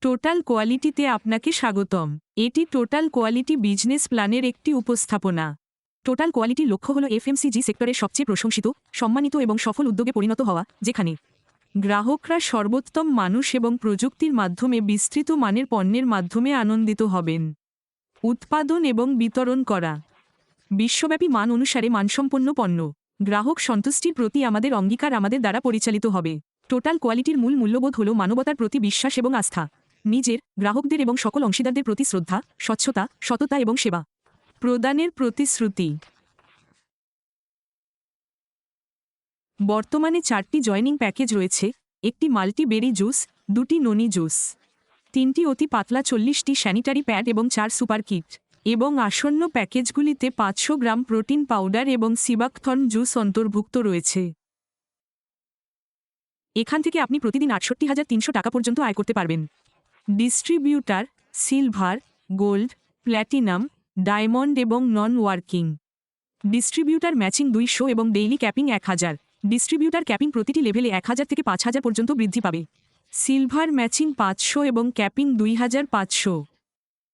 Total কোয়ালিটিতে আপনাকে স্বাগতম। এটি টোটাল কোয়ালিটি বিজনেস প্ল্যানের একটি উপস্থাপনা। টোটাল কোয়ালিটির লক্ষ্য হল এফএমসিজি সেক্টরের সবচেয়ে প্রশংসিত, সম্মানিত এবং সফল উদ্যোগে পরিণত হওয়া, যেখানে গ্রাহকরা সর্বোত্তম মানুষ এবং প্রযুক্তির মাধ্যমে বিস্তৃত মানের পণ্যের মাধ্যমে আনন্দিত হবেন। উৎপাদন এবং বিতরণ করা বিশ্বব্যাপী মান অনুসারে মানসম্পন্ন পণ্য। গ্রাহক সন্তুষ্টির প্রতি আমাদের অঙ্গীকার আমাদের দ্বারা পরিচালিত হবে। টোটাল কোয়ালিটির মূল মূল্যবোধ হল মানবতার প্রতি বিশ্বাস এবং আস্থা, নিজের, গ্রাহকদের এবং সকল অংশীদারদের প্রতি শ্রদ্ধা, স্বচ্ছতা, সততা এবং সেবা প্রদানের প্রতিশ্রুতি। বর্তমানে 4টি জয়নিং প্যাকেজ রয়েছে: একটি মাল্টিবেরি জুস, 2টি ননি জুস, 3টি অতি পাতলা 40টি স্যানিটারি প্যাড এবং 4 সুপার কিট, এবং আসন্ন প্যাকেজগুলিতে 500 গ্রাম প্রোটিন পাউডার এবং সিবাকথর্ন জুস অন্তর্ভুক্ত রয়েছে। এখান থেকে আপনি প্রতিদিন ৬৮,৩০০ টাকা পর্যন্ত আয় করতে পারবেন। Distributor silver, gold, platinum, diamond এবং নন ওয়ার্কিং। ডিস্ট্রিবিউটার ম্যাচিং 200 এবং ডেইলি ক্যাপিং 1000। ডিস্ট্রিবিউটার ক্যাপিং প্রতিটি লেভেলে 1000 থেকে 5000 পর্যন্ত বৃদ্ধি পাবে। সিলভার ম্যাচিং 500 এবং ক্যাপিং 2500।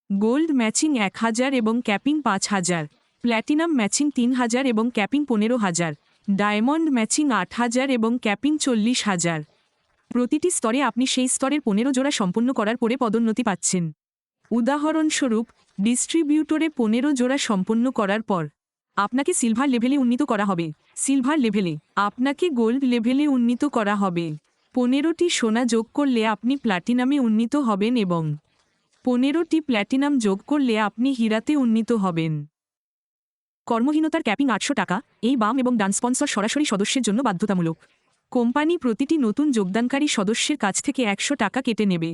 গোল্ড ম্যাচিং 1000 এবং ক্যাপিং 5000। প্ল্যাটিনাম ম্যাচিং 3000 এবং ক্যাপিং 15000। ডায়মন্ড ম্যাচিং 8000 এবং ক্যাপিং 40000। প্রতিটি স্তরে আপনি সেই স্তরের 15 জোড়া সম্পন্ন করার পরে পদোন্নতি পাচ্ছেন। উদাহরণস্বরূপ, ডিস্ট্রিবিউটরে 15 জোড়া সম্পন্ন করার পর আপনাকে সিলভার লেভেলে উন্নীত করা হবে। সিলভার লেভেলে আপনাকে গোল্ড লেভেলে উন্নীত করা হবে। 15টি সোনা যোগ করলে আপনি প্ল্যাটিনামে উন্নীত হবেন এবং 15টি প্ল্যাটিনাম যোগ করলে আপনি হীরাতে উন্নীত হবেন। কর্মহীনতার ক্যাপিং 800 টাকা। এই বাম এবং ডান স্পন্সর সরাসরি সদস্যের জন্য বাধ্যতামূলক। কোম্পানি প্রতিটি নতুন যোগদানকারী সদস্যের কাছ থেকে 100 টাকা কেটে নেবে।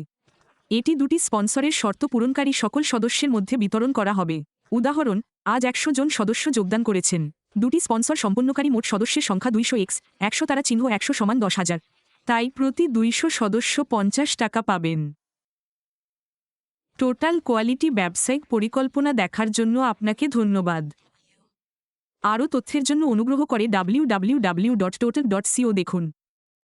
এটি 2টি স্পন্সরের শর্ত পূরণকারী সকল সদস্যের মধ্যে বিতরণ করা হবে। উদাহরণ, আজ 100 জন সদস্য যোগদান করেছেন। 2টি স্পন্সর সম্পন্নকারী মোট সদস্যের সংখ্যা 200x 100 তারা চিহ্ন 100 সমান 10,000। তাই প্রতি 200 সদস্য 50 টাকা পাবেন। টোটাল কোয়ালিটি ব্যবসায়িক পরিকল্পনা দেখার জন্য আপনাকে ধন্যবাদ। আরও তথ্যের জন্য অনুগ্রহ করে www.total.co দেখুন।